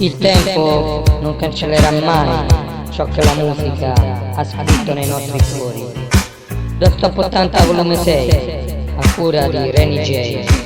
Il tempo non cancellerà mai ciò che la musica ha scritto nei nostri cuori. Da Stop 80 volume 6, a cura di Reny Jay.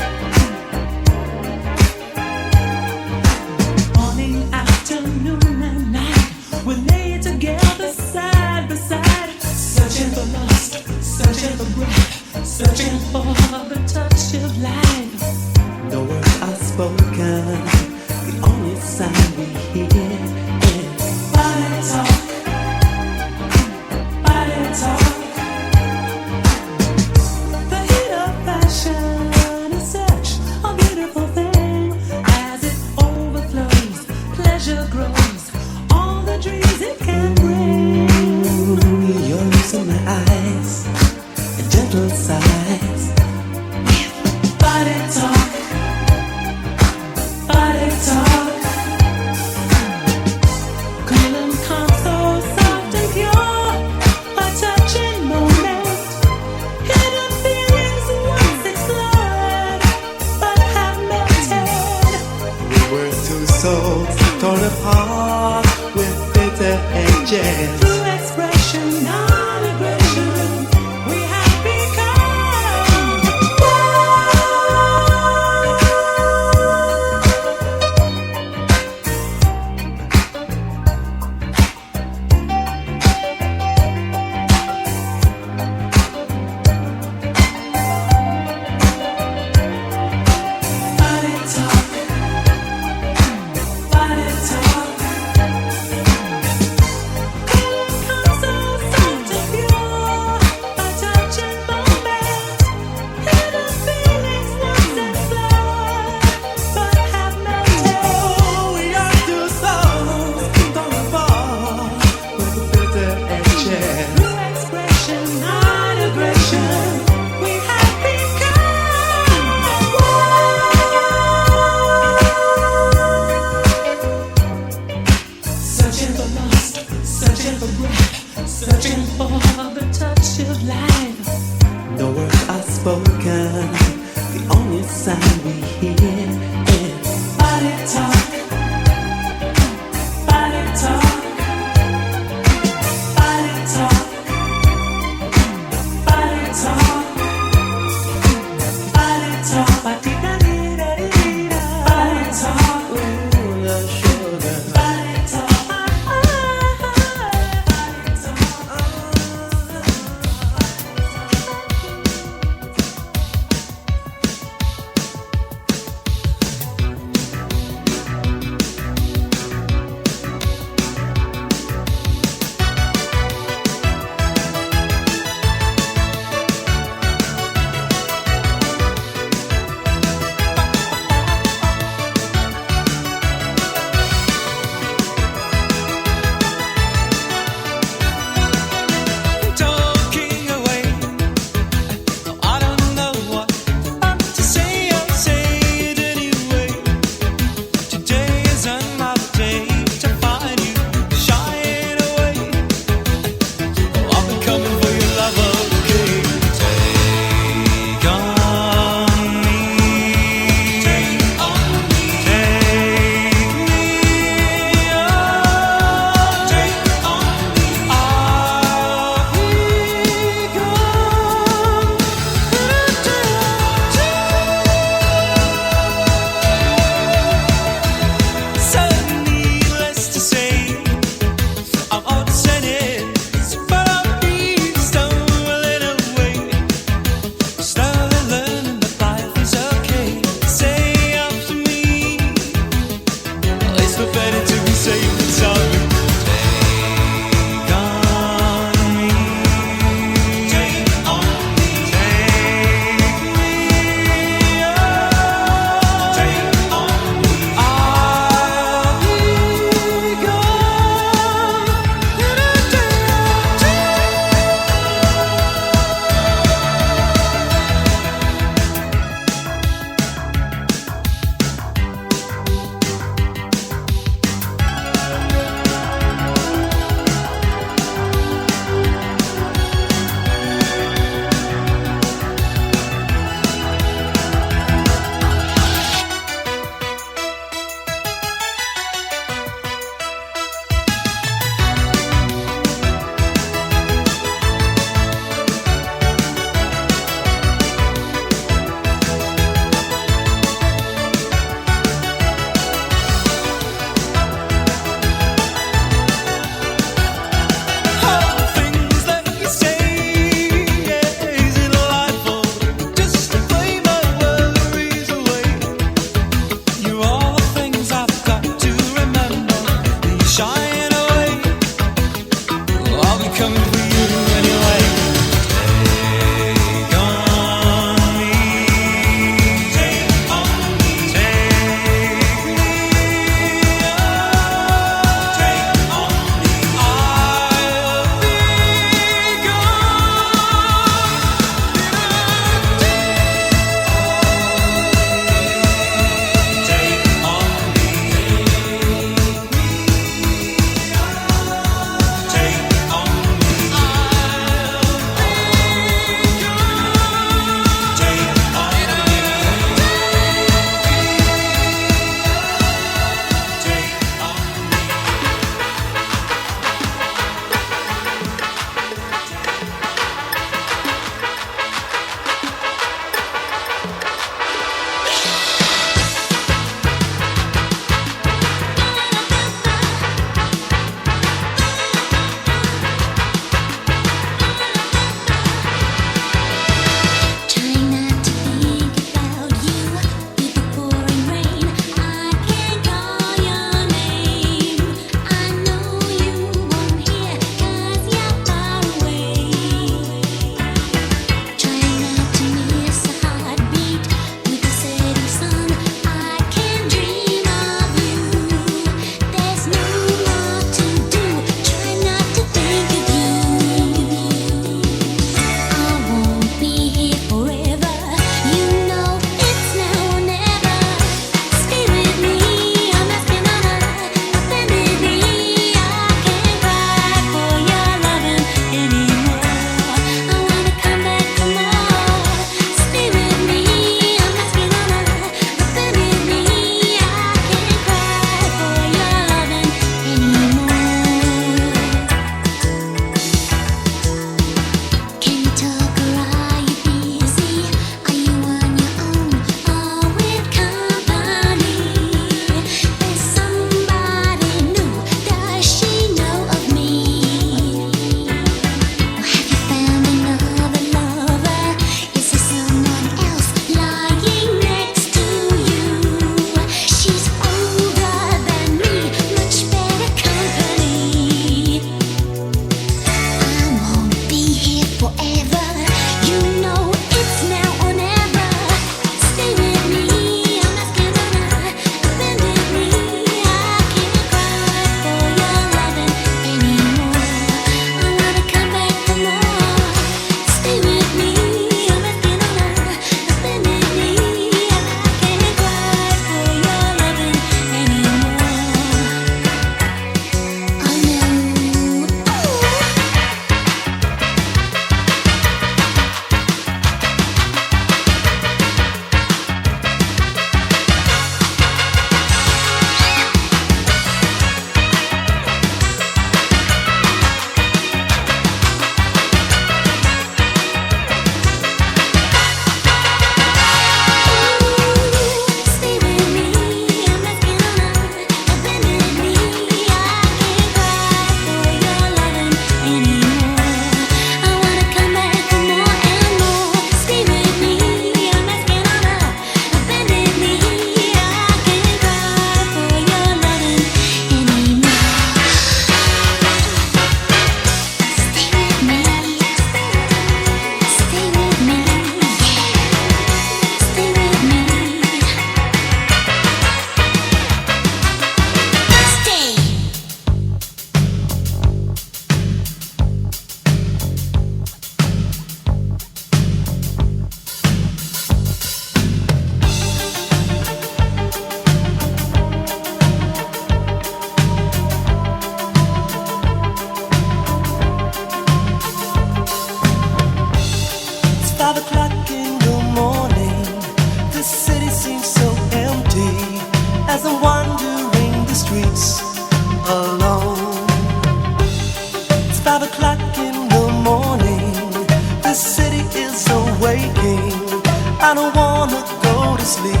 sleep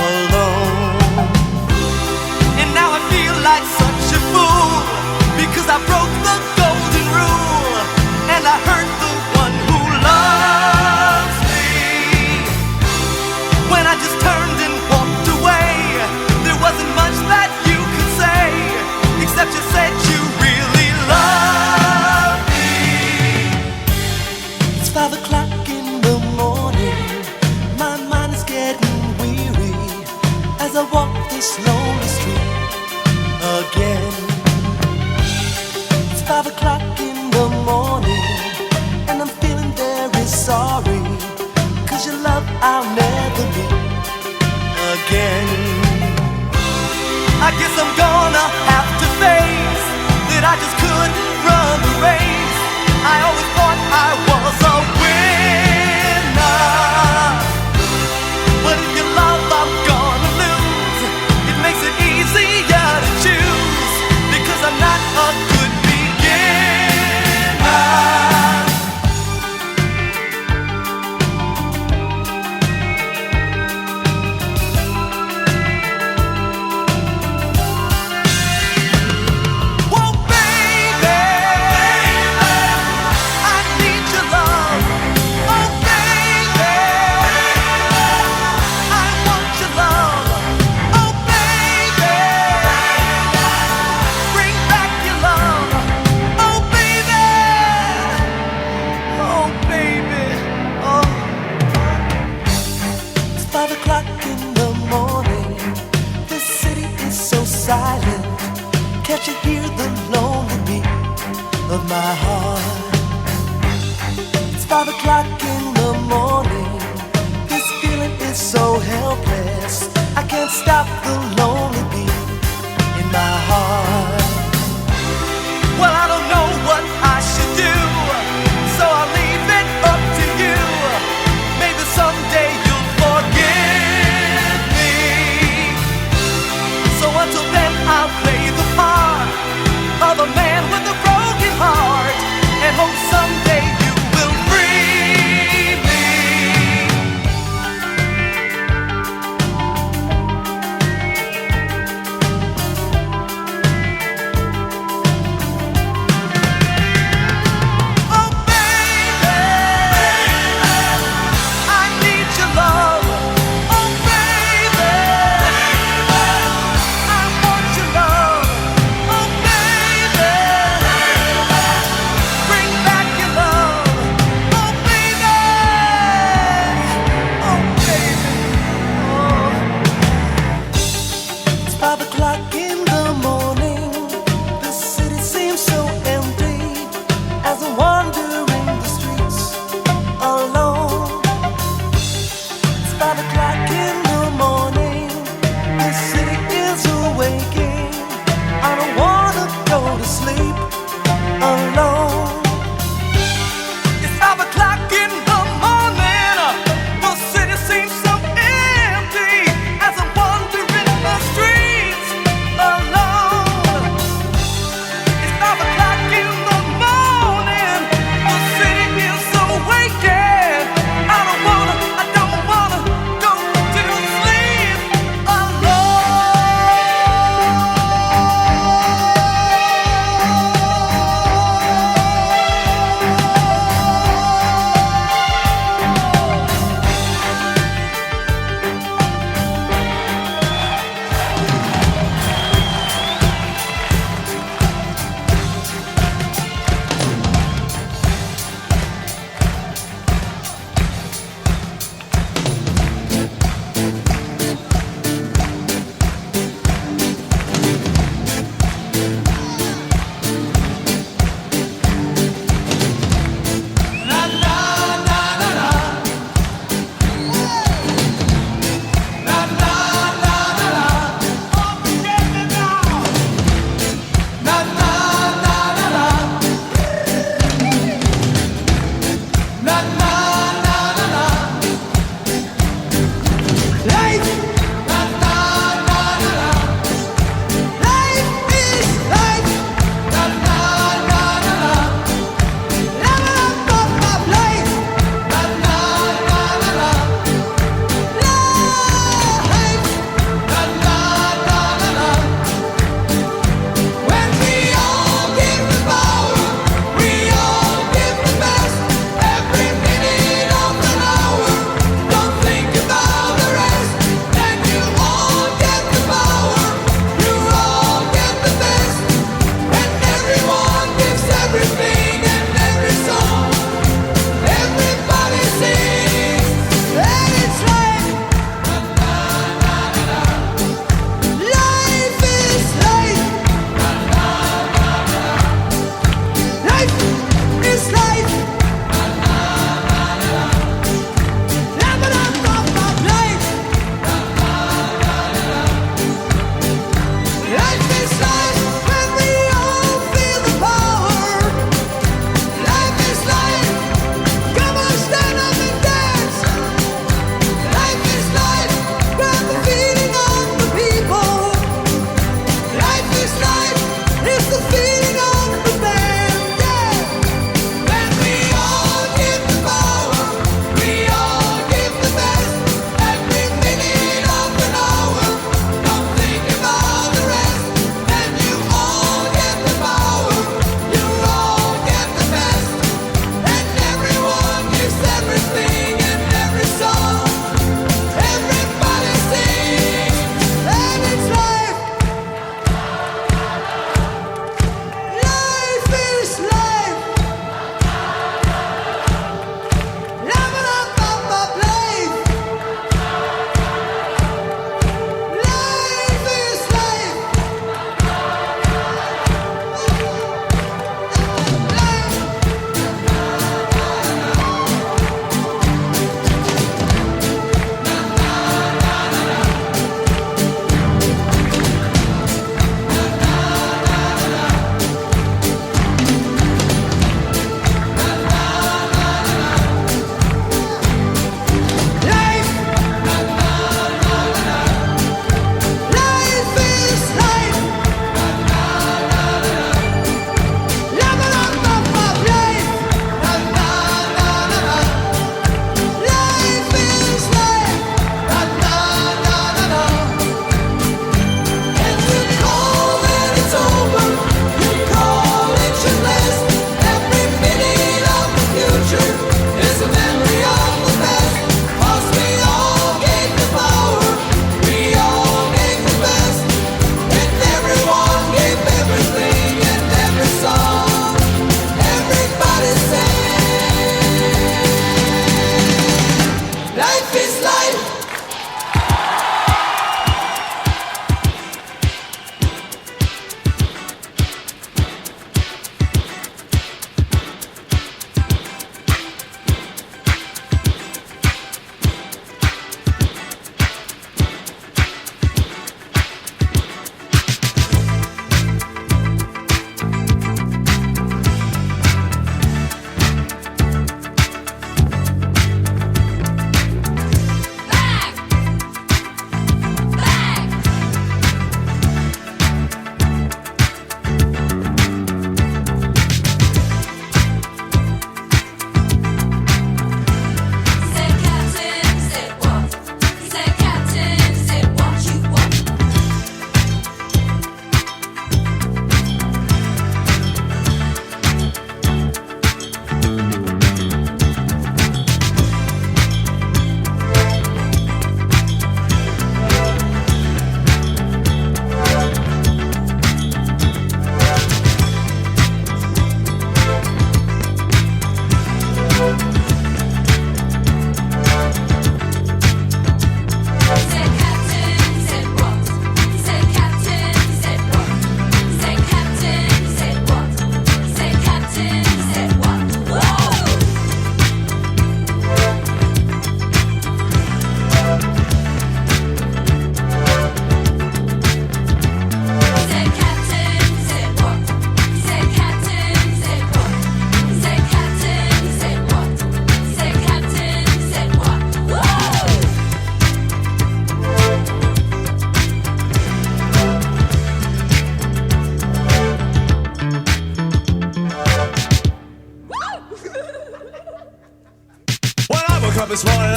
alone. And now I feel like such a fool, because I broke the golden rule, and I hurt the one who loves me. When I just turned and walked away, there wasn't much that you could say, except you said you really love me. It's 5 o'clock in the morning, my mind is getting weary as I walk this lonely street again. It's 5 o'clock in the morning, and I'm feeling very sorry, 'cause your love I'll never meet again. I guess I'm gonna have to face that I just couldn't run the race. I always thought I was a winner, but if you love I'm gonna lose. It makes it easier to choose, because I'm not a good beginner. Whoa, baby, I need your love. Oh, baby, I want your love. Oh, baby, bring back your love. Oh, baby, oh, baby, oh. It's 5 o'clock in the morning, the city is so silent. Can't you hear the lonely beat of my heart? It's 5 o'clock in the morning, this feeling is so helpless. I can't stop the lonely beat in my heart. Well, I don't know what I should do, so I'll leave it up to you. Maybe someday you'll forgive me. So until then I'll play the part of a man with a broken heart, and hope someday you will free me. Oh, baby, I need your love. Oh, baby, I want your love. Oh, baby, bring back your love. Oh, baby, oh, baby, oh. It's 5 o'clock in the morning, the city seems so empty as I'm wandering the streets alone. It's 5 o'clock in the morning, the city is awaking. I don't wanna go to sleep alone. It's 5 o'clock in the morning, the city seems so empty as I'm wandering the streets alone. It's 5 o'clock in the morning, the city is awaking. I don't wanna go to sleep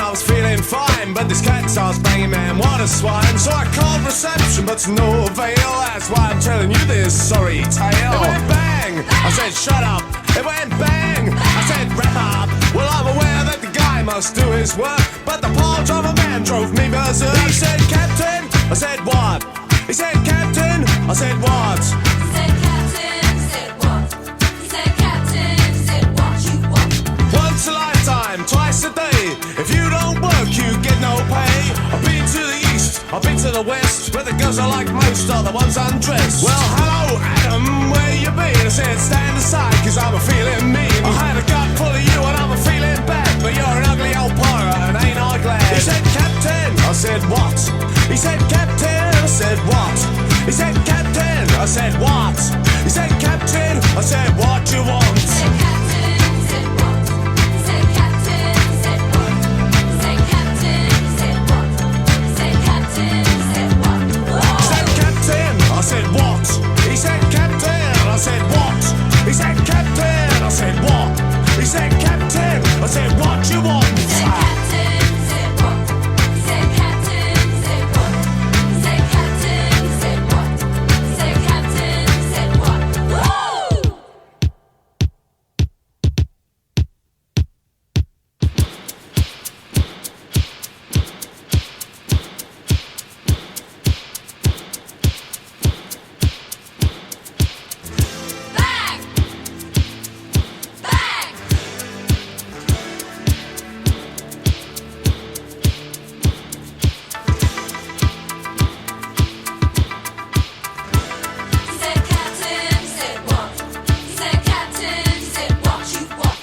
I was feeling fine, but this cat starts banging, man, what a swine. So I called reception, but to no avail. That's why I'm telling you this sorry tale. It went bang, I said shut up. It went bang, I said wrap up. Well, I'm aware that the guy must do his work, but the poor driver man drove me berserk. He said, Captain, I said what? He said, Captain, I said what? He said, Captain, said what? He said, Captain, said what you want. Once a lifetime, twice a day. If you don't work, you get no pay. I've been to the east, I've been to the west, where the girls I like most are the ones undressed. Well, hello, Adam, where you been? I said, stand aside, cause I'm a feeling mean. I had a gut full of you and I'm a feeling bad, but you're an ugly old pirate and ain't I glad? He said, Captain, I said, what? He said, Captain, I said, what? He said, Captain, I said, what? He said, Captain, I said, what you want? He said, Captain, said what? He said, Captain, said what? He said, Captain, said what? He said, Captain, said what? He said, Captain, I said, what? He said, Captain, I said, what? He said, Captain, I said, what? He said, Captain, I said, what you want? He said, Captain, said what? He said, Captain, said what? He said, Captain, said what? He said, Captain, said what? Woo! Bang! Bang! He said, Captain, said what? He said, Captain, said what you want.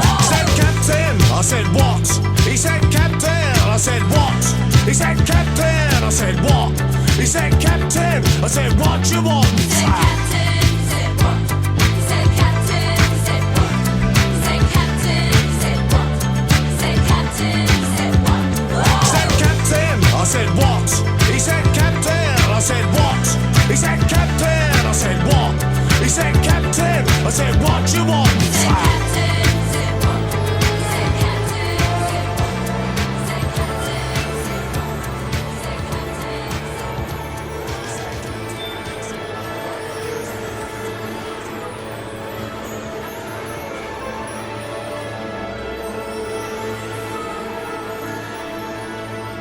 He said, Captain, said what? He said, Captain, said what? He said, Captain, said what? He said, Captain, said what? He said, Captain, I said, what? He said, Captain, I said, what? He said, Captain, I said, what? He said, Captain, I said, what you want? He said, Captain, said what? He said, Captain, said what? He said, Captain, said what? He said, Captain, said what? He said, Captain, I said, what? He said, Captain, I said, what? He said, Captain, I said, what? He said, Captain, I said, what you want? He said, Captain, said what? He said,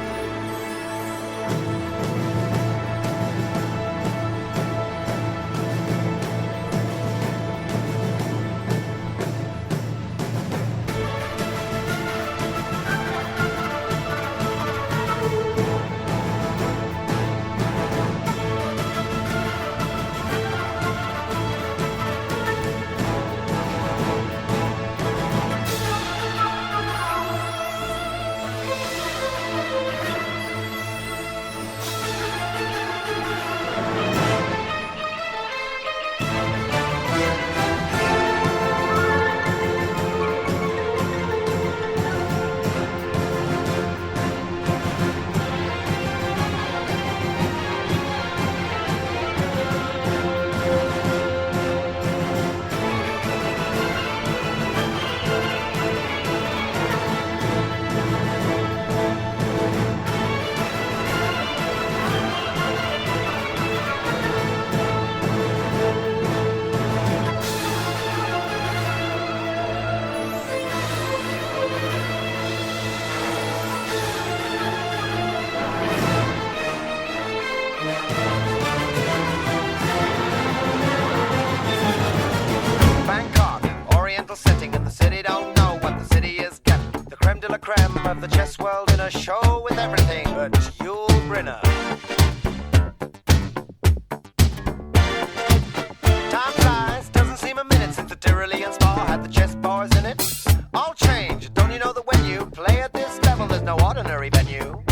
Captain, said what? He said, Captain, said what? He said, Captain, said what? of the chess world in a show with everything but Yul Brynner. Time flies. stars in it. All change. Don't you know that when you play at this level, there's no ordinary venue?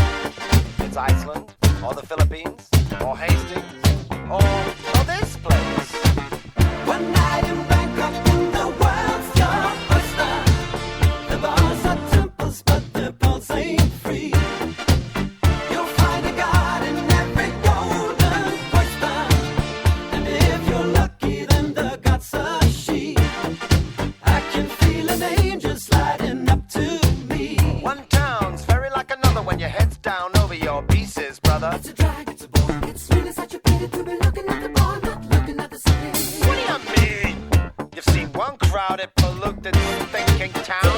It's Iceland, or the Philippines, or Hastings, or this place. One night in Bangkok and the world's your oyster. The bars are temples, but the pulse ain't free. You'll find a god in every golden oyster. And if you're lucky, then the god's a she. I can feel an angel sliding up to me. One town's very like another when your head's down over your pieces, brother. It's a drag, it's a bore, it's really such a pity to be looking at the bar, not looking at the city. What do you mean? You've seen one crowded, polluted, thinking town.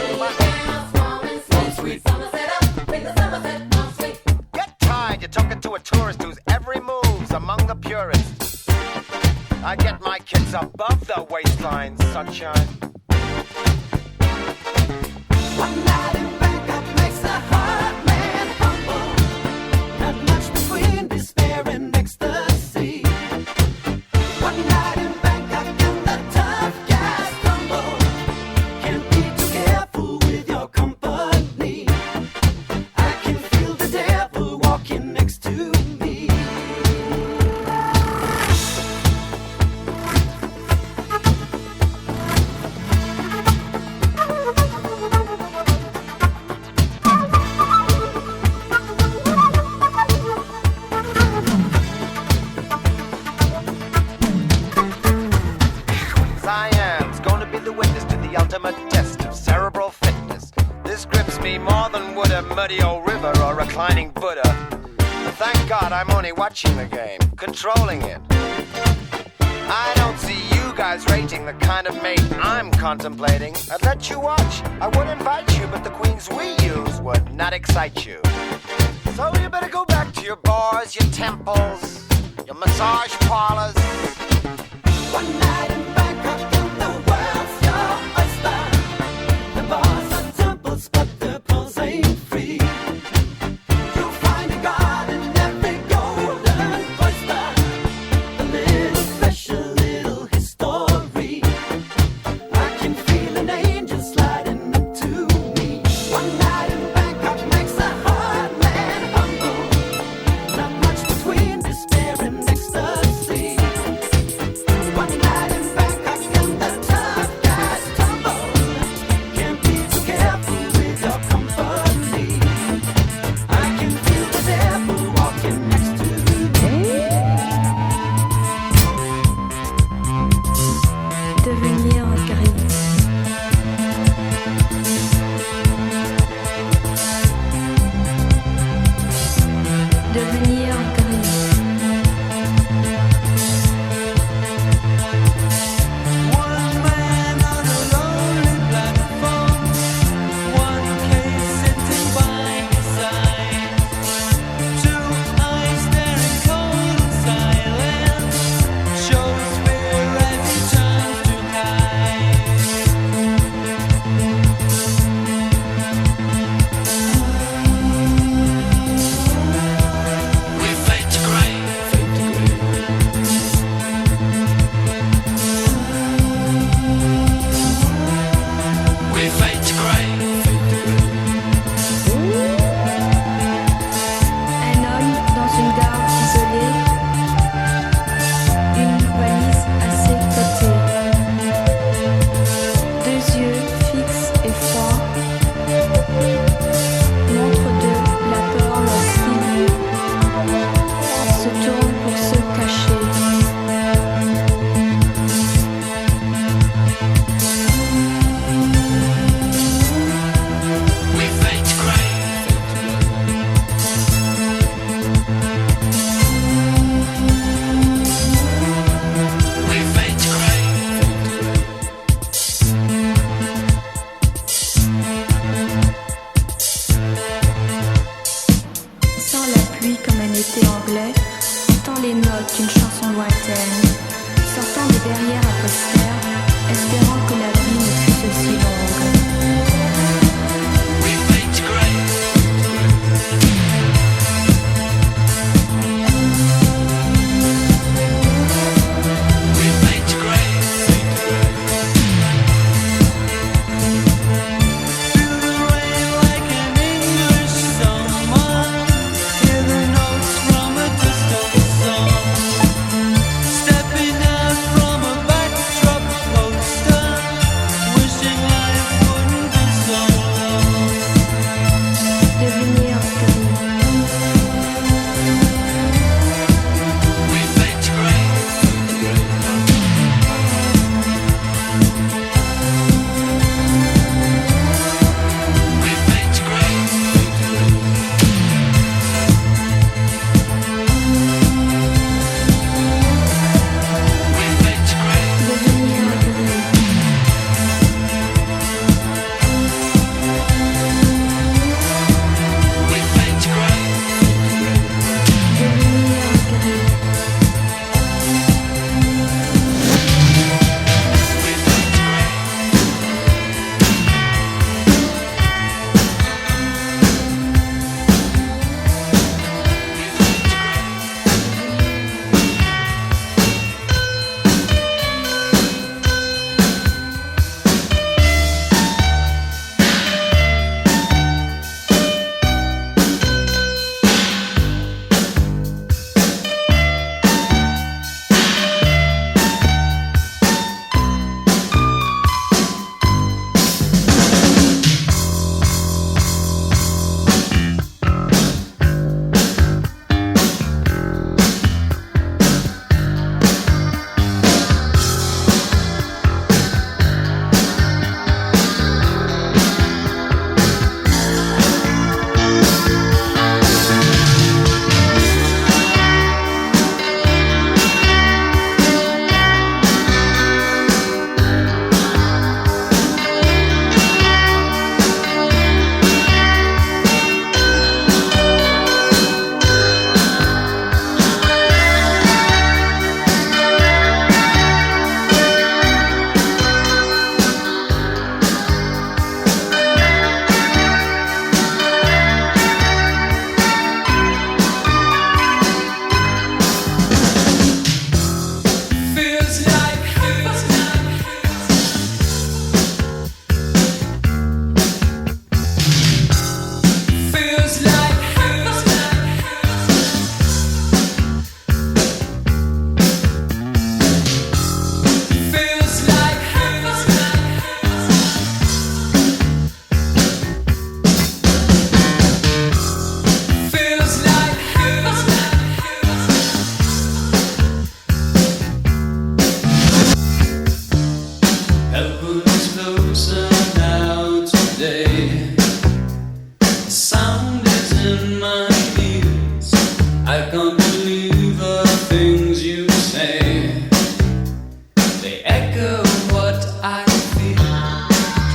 Get tired, you're talking to a tourist whose every move's among the purists. I get my kids above the waistline, sunshine. One night in Bangkok makes a hard man humble. Not much between despair and ecstasy. One night in Bangkok and the tough guys stumble. Can't be too careful with your company. I can feel the devil walking next to me. Cyan's gonna be the witness to the ultimate test of cerebral fitness. This grips me more than would a muddy old river or reclining Buddha. But thank God I'm only watching the game, controlling it. I don't see you guys rating the kind of mate I'm contemplating. I'd let you watch, I would invite you, but the queens we use would not excite you. So you better go back to your bars, your temples, your massage parlors. One night in Bangkok and the world's your oyster. The bars are temples, but the pulse ain't free. You'll find a god in every golden oyster. A little special, little history. I can feel an angel sliding up to me. One night in Bangkok makes a hard man humble. Not much between despair and ecstasy. One night in Bangkok and the tough guys tumble. Can't be too careful with your company. I can feel the devil walking next to me. Devenir gris. Devenir gris. One man on a lonely platform. One case sitting by his side. Two eyes staring cold in silence. Shows fear as he turns to hide. We fade to grey. We fade to grey. Un homme dans une gare isolée. Une valise à ses côtés. Deux yeux fixes et froids. Montre de la peur lorsqu'il se tourne pour se cacher. We fade to grey. We fade to grey.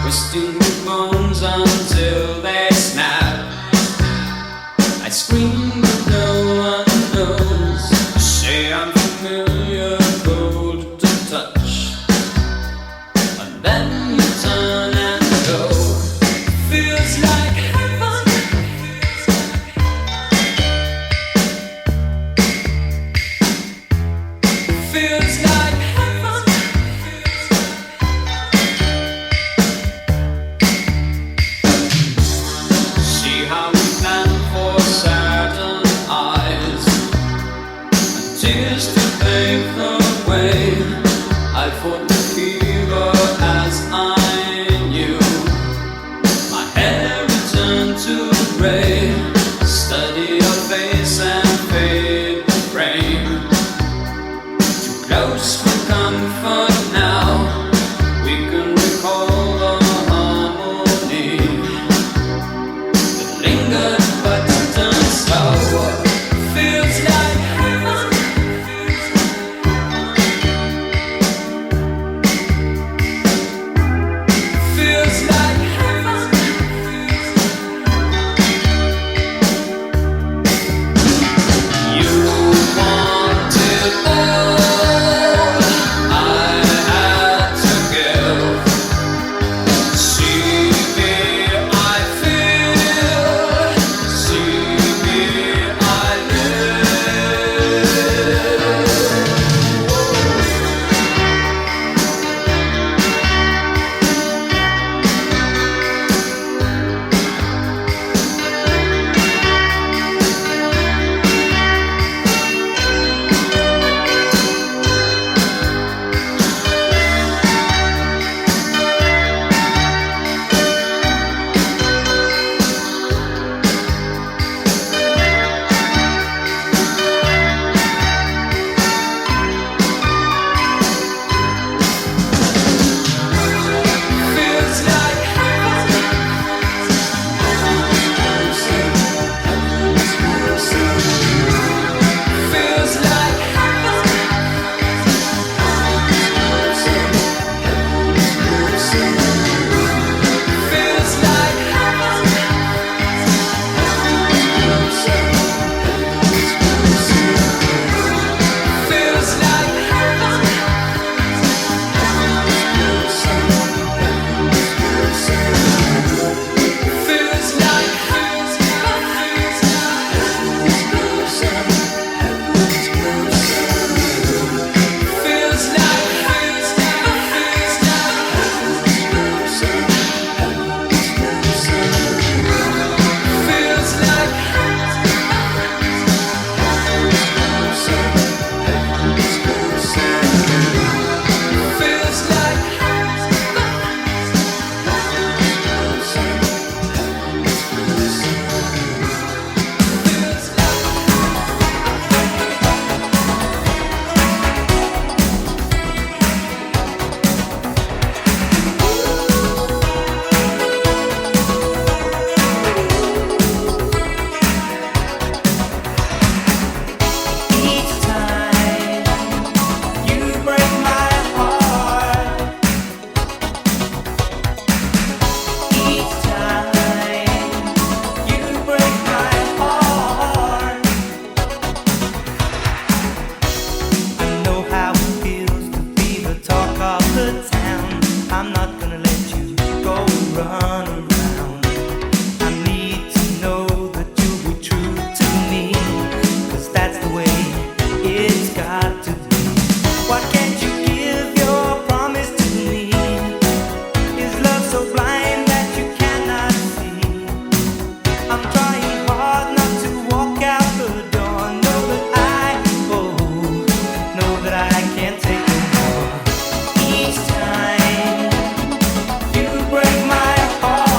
twisting the bones until they snap. I scream but no one knows. Say I'm familiar, cold to touch, and then you turn and go. Feels like heaven. Feels like heaven. See how we plan for certain eyes, and tears to pave the way. I fought the fever as I knew. My hair returned to gray. Study your face and fade the frame. Too close for comfort now. We can recall the harmony that lingered but turned sour. Feels like heaven. Feels like heaven. You wanted all I had to give. See me, I feel. See me, I live. Feels like heaven. Feels like heaven. Feels like heaven. Feels like heaven. Feels like feels like feels like feels like each time you break my heart. Each time you break my heart. I know how it feels to be the talk of the town. I'm not gonna let you go and run around. I need to know that you'll be true to me, 'cause that's the way it's got to be. Why can't you give your promise to me? Is love so blind that you cannot see? I'm trying hard not to walk out the door. Know that I can't take no more. Each time you break my heart.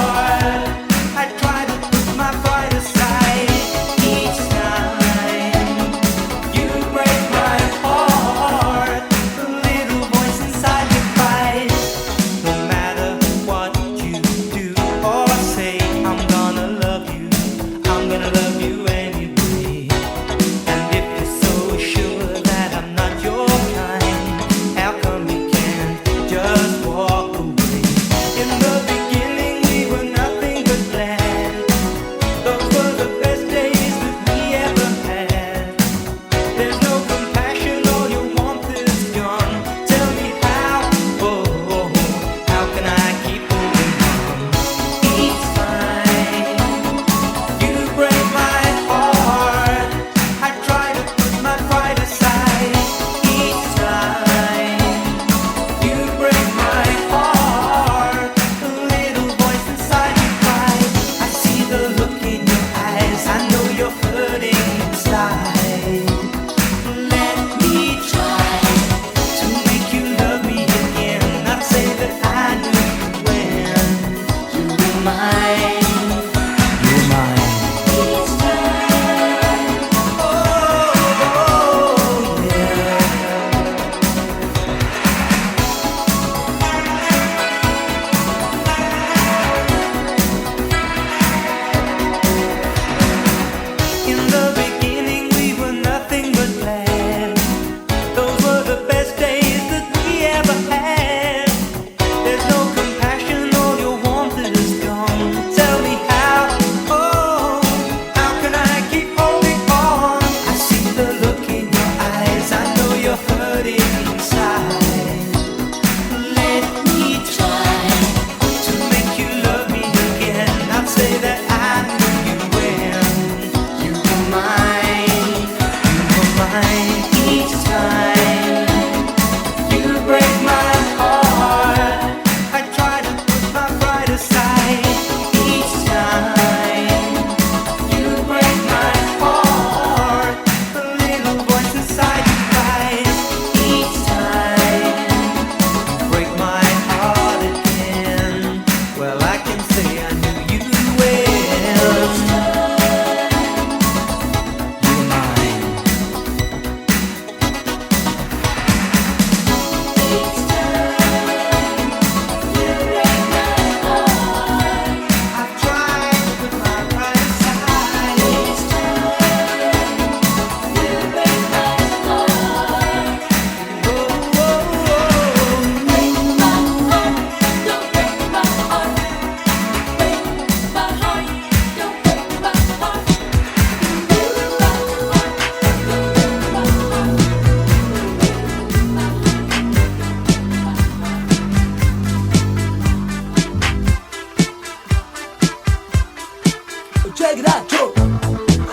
check it out, Joe.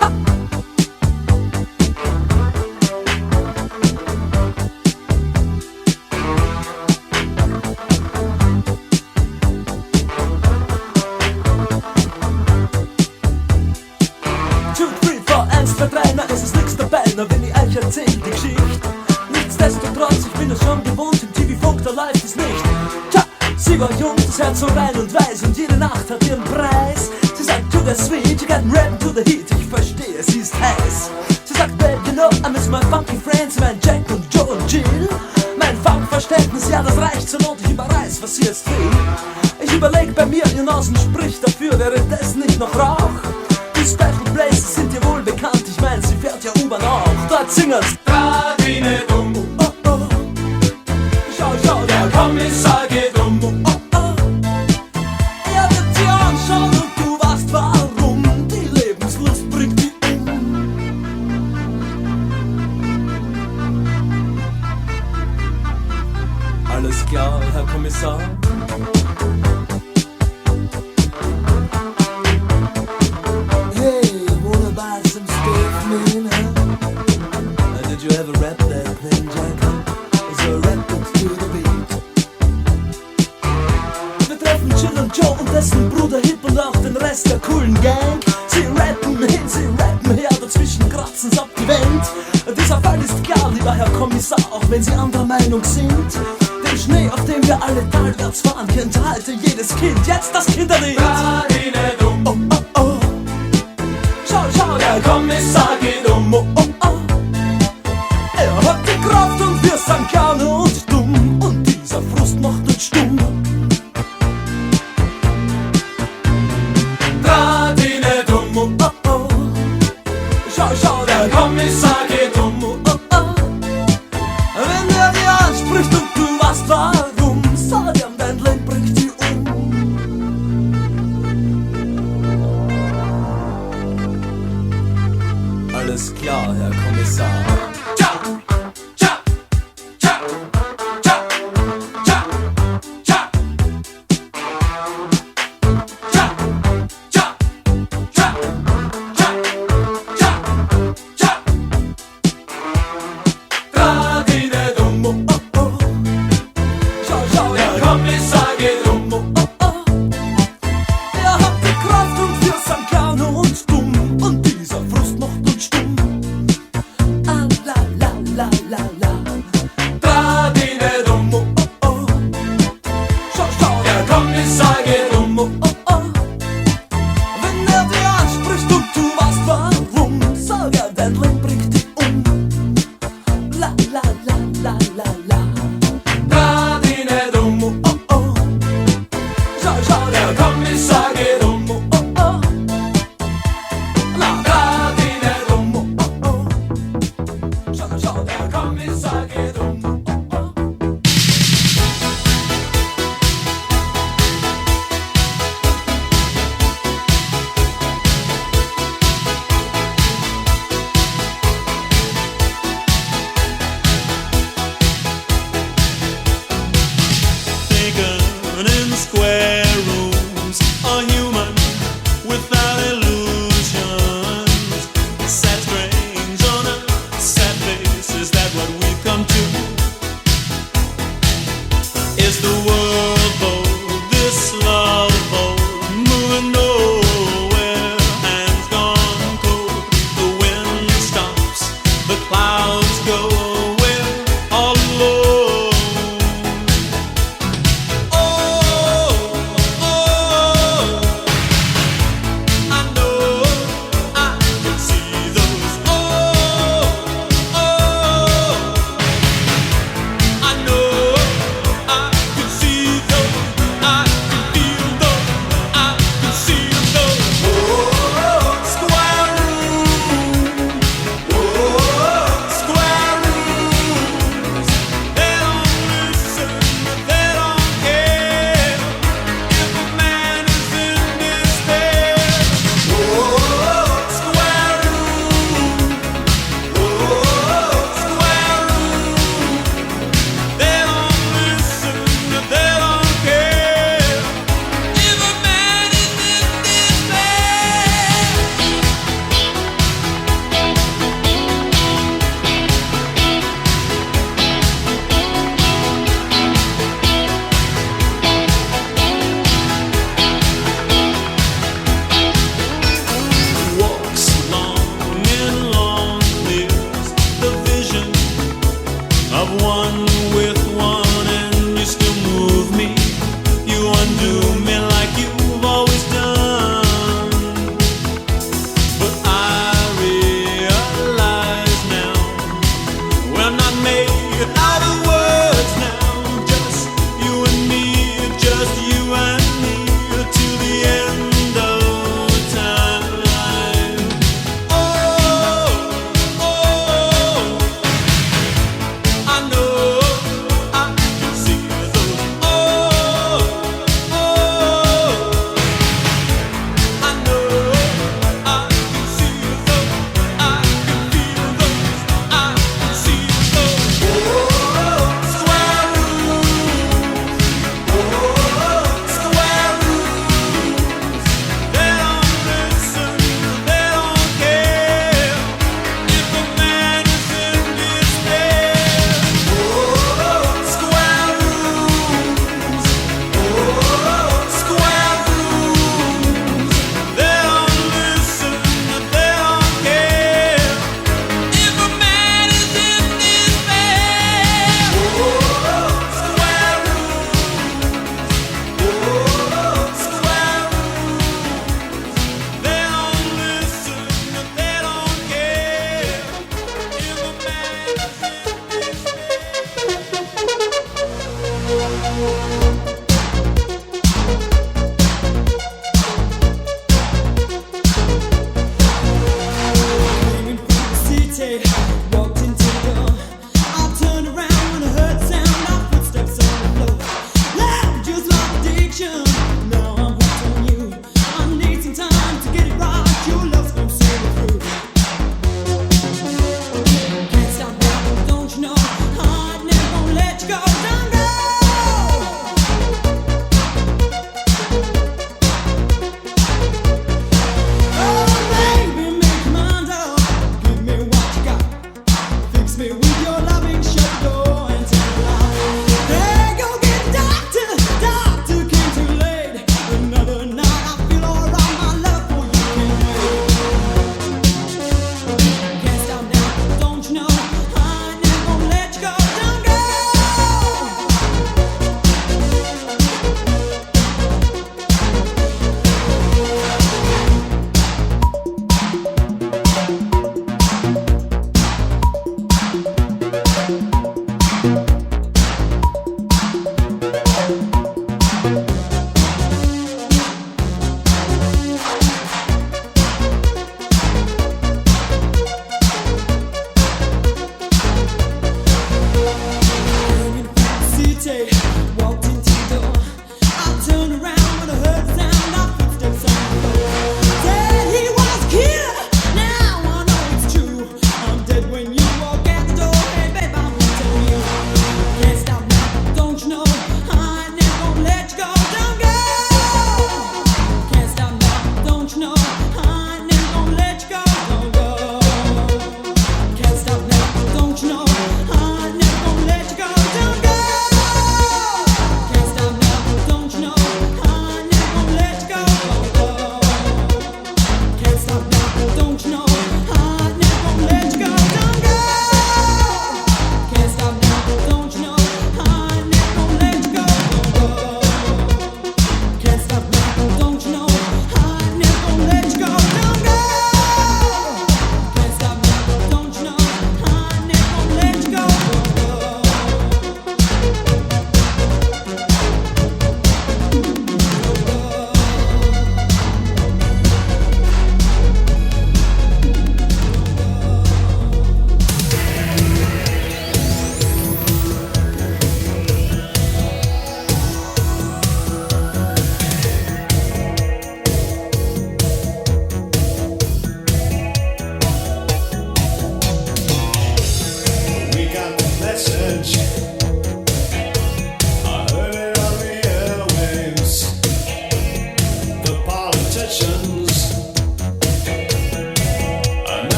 Ha! 2, 3, 4, 1, 2, 3, na es ist nix dabei, na wenn ich euch erzähl die Geschichte. Nichtsdestotrotz, ich bin es schon gewohnt, im TV-Funk, da läuft es nicht. Tja, sie war jung, das Herz so rein und weiß und jede Nacht hat ihren Preis. Sie sagt, to the sweet, you got rap to the heat, ich verstehe, sie ist heiß. Sie sagt, babe, you know, I miss my funky friends, mein Jack und Joe und Jill. Mein Funkverständnis, ja, das reicht zur Not, ich überreiß, was sie jetzt will. Ich überleg bei mir, ihr Nasen spricht dafür, wäre das nicht noch Rauch? Die Special Places sind dir wohl bekannt, ich mein, sie fährt ja U-Bahn auch. Dort singen's Radine dumm, oh, oh. Schau, schau, der Kommissar geht um. oh, oh. Er wird dir anschauen und du weißt warum. Die Lebenslust bringt die Alles klar, Herr Kommissar. Hey, wanna buy some stuff, man, huh? Did you ever rap that thing, Jack? So rap it to the beat. Wir treffen Jill und Joe und dessen Bruder Hip und auch den Rest der coolen Gang. Sie rappen hin, sie rappen her, dazwischen kratzen's ab die Wand. Dieser Fall ist klar, lieber Herr Kommissar, auch wenn Sie anderer Meinung sind. Den Schnee, auf dem wir alle talwärts fahren, kennt heute jedes Kind. Jetzt das Kinderlied. Radine dumm, Oh, oh, oh. Schau, schau, der Kommissar geht um. oh, oh, oh. Er hat die Kraft und wir sind gerne und dumm. Und dieser Frust macht uns stumm. Radine dumm, Oh, oh, oh. Schau, schau, der Kommissar geht um. oh, oh. Wenn er dir anspricht und du weißt warum, sag ihm, dein Leben bringt dich um. Alles klar, Herr Kommissar. Tja, tja, tja, tja, tja, tja. Tja, tja, tja, tja, tja, tja. Radine dumm, Oh, oh. Schau, schau, der Kommissar geht um. oh, oh. Er hat die Kraft und wir sind gerne und dumm. Und dieser Frust macht uns stumm. Ah, la, la, la, la, la. Radine dumm, Oh, oh. Schau, schau, der Kommissar geht um. oh, oh. Wenn er dir anspricht und du weißt warum, sag er, dein Leben bringt dich um. La, la, la, la, la, la. Radine dumm, Oh, oh. Schau, schau, der Kommissar geht um. oh, oh. La, Radine dumm, oh, oh. Schau, schau, der Kommissar geht um. Thinking in square rooms, a human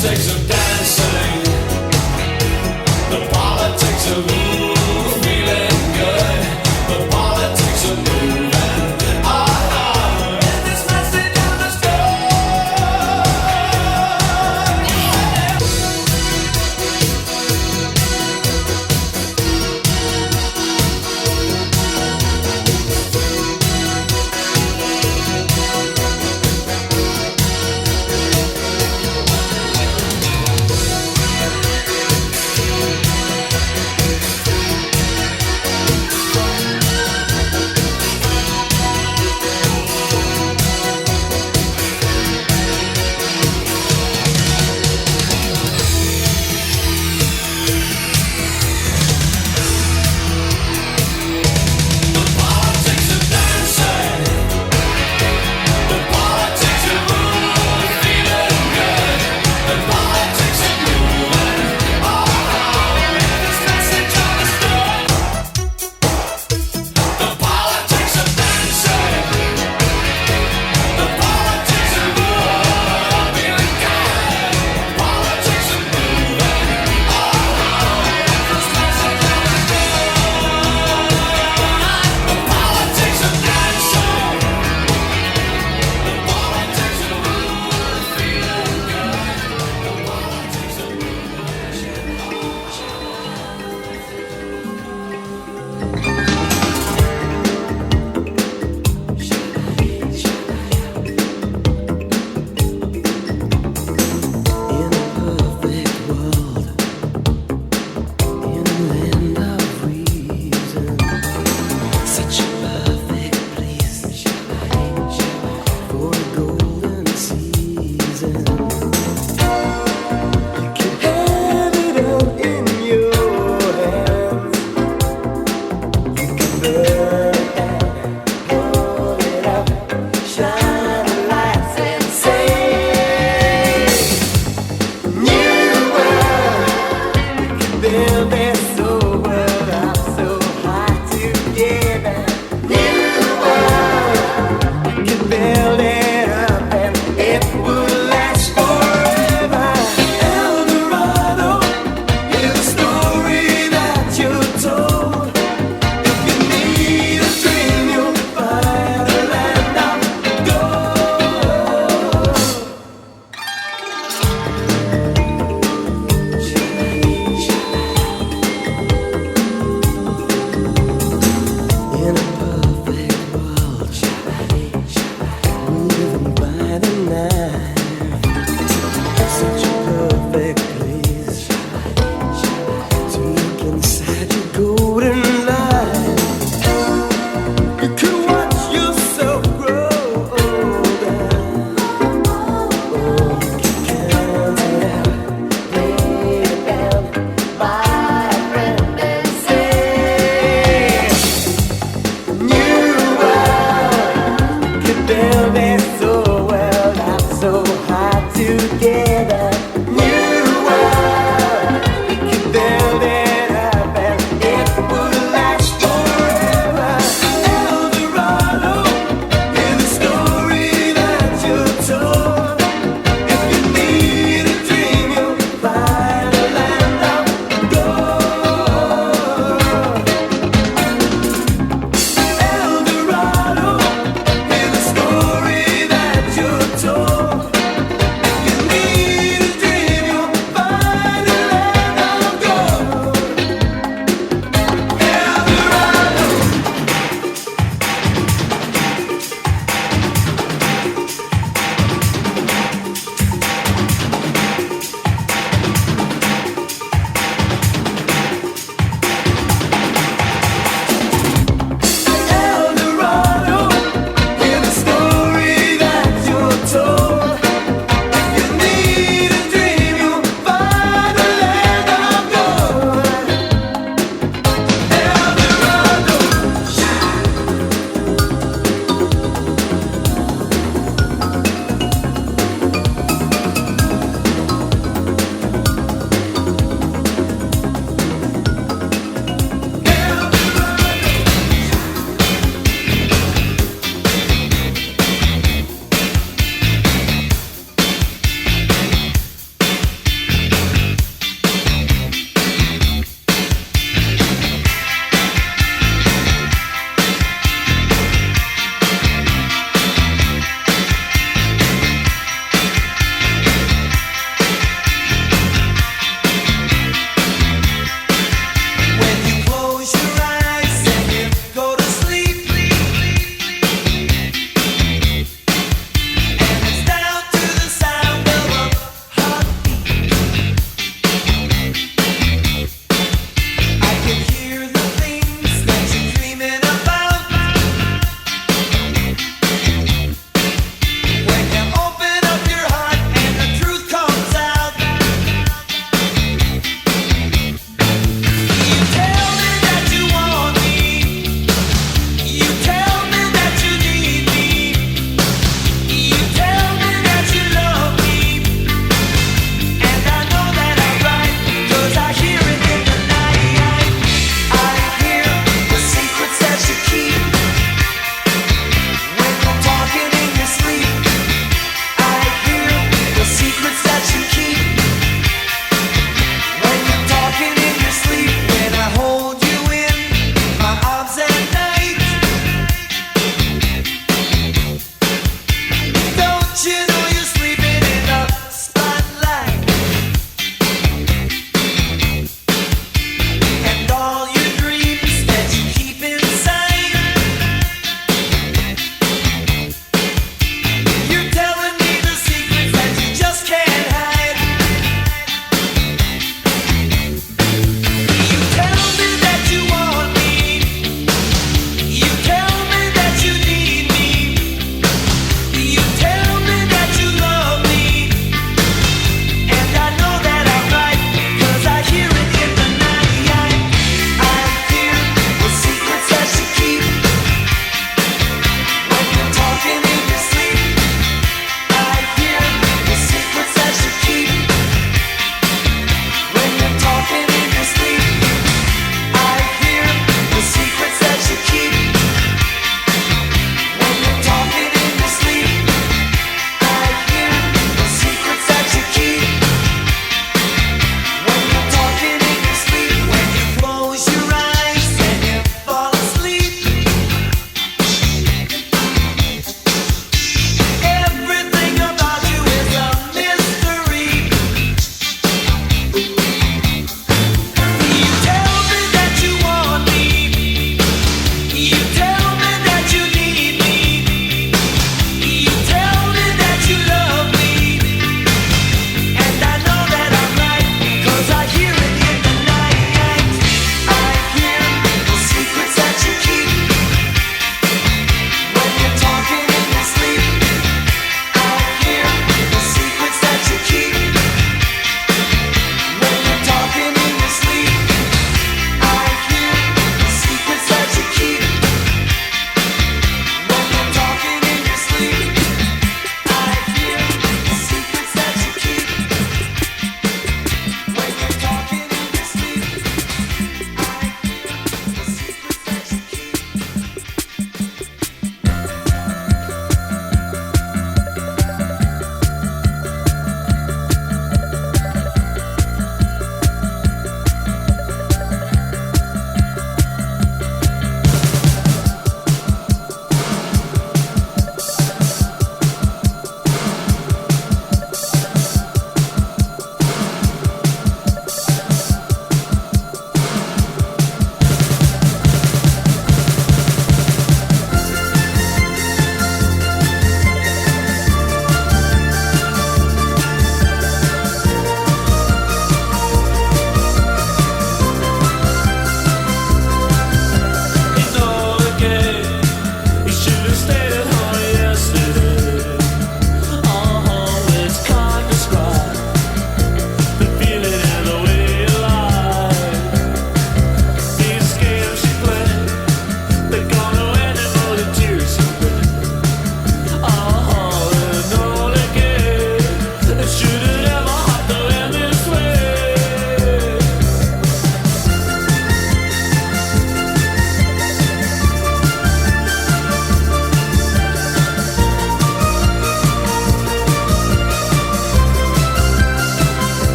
politics of dancing, the politics of feeling good, the politics of moving. In this message understood.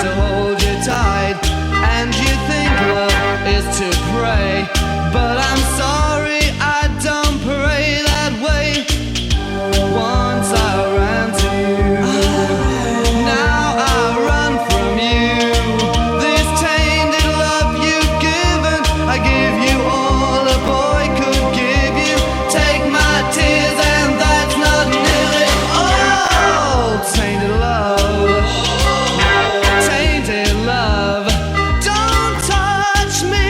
to hold you tight, and you think love is to pray, but I'm sorry, I don't pray that way. Once I ran to you, now I run from you. This tainted love you've given, I give you all a boy could give you. Take my tears and that's not nearly all. Tainted love, tainted love. Don't touch me,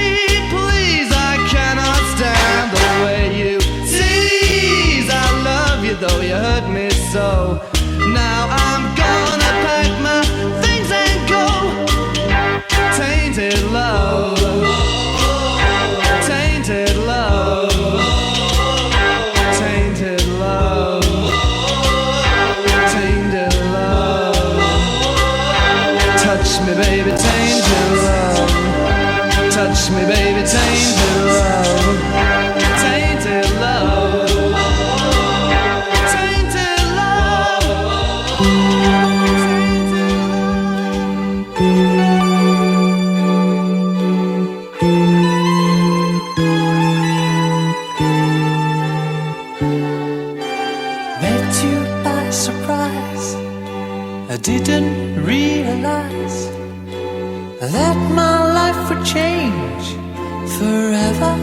please, I cannot stand the way you tease. I love you though you hurt me so. Now I'm gonna pack my things and go. Tainted love, tainted love, tainted love, tainted love. Touch me, baby, tainted love. Touch me, baby, tainted love. Tainted love. Tainted love. Met you by surprise. I didn't realize that my life would change forever.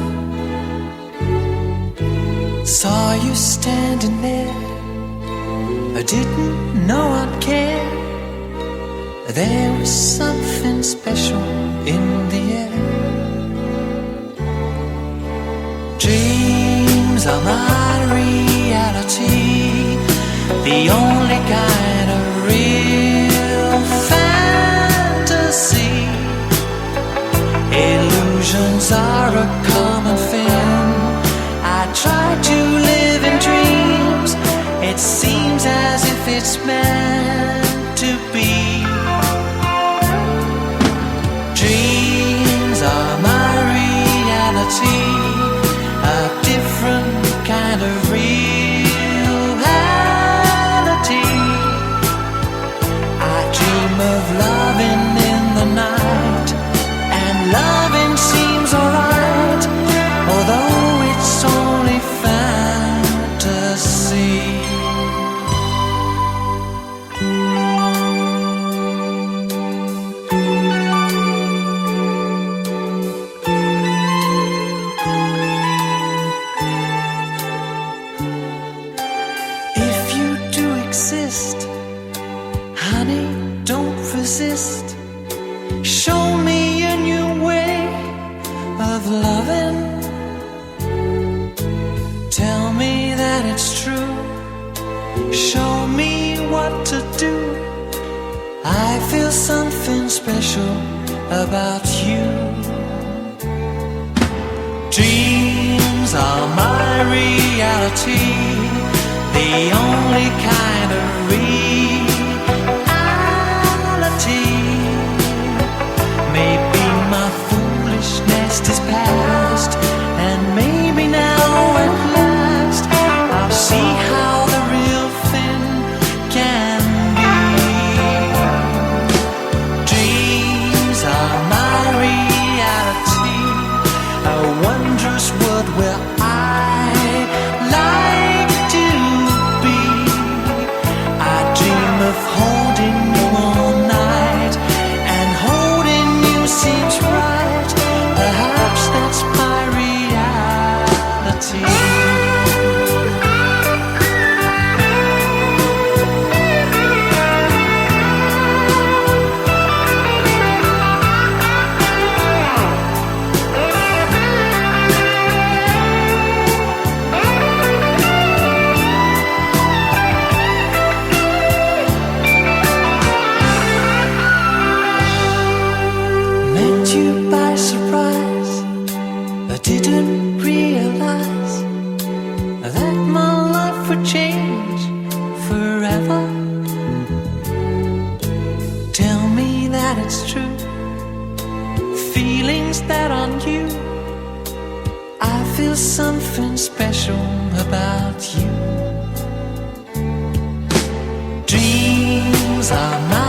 Saw you standing there, I didn't know I'd care. There was something special in the air. Dreams are my reality, the only kind of real fantasy. Illusions are a common thing. I try to live in dreams. It seems as if it's meant to be. Dreams are my reality, a different kind of reality. I dream of loving in the night, and loving seems alright, although it's only fantasy. If you do exist, honey, don't resist. Show me a new way of loving. Tell me that it's true. Show me what to do. I feel something special about you. Dreams are my reality, the only kind of reality. Maybe my foolishness is past, and maybe now at last I'll see how the real thing can be. Dreams are my reality, a wondrous world where I like to be. I dream of holding you all night, and holding you seems right. Perhaps that's my reality. Met you by surprise. I didn't realize that my life would change forever. Tell me that it's true. Feelings that on you, I feel something special about you. Dreams are my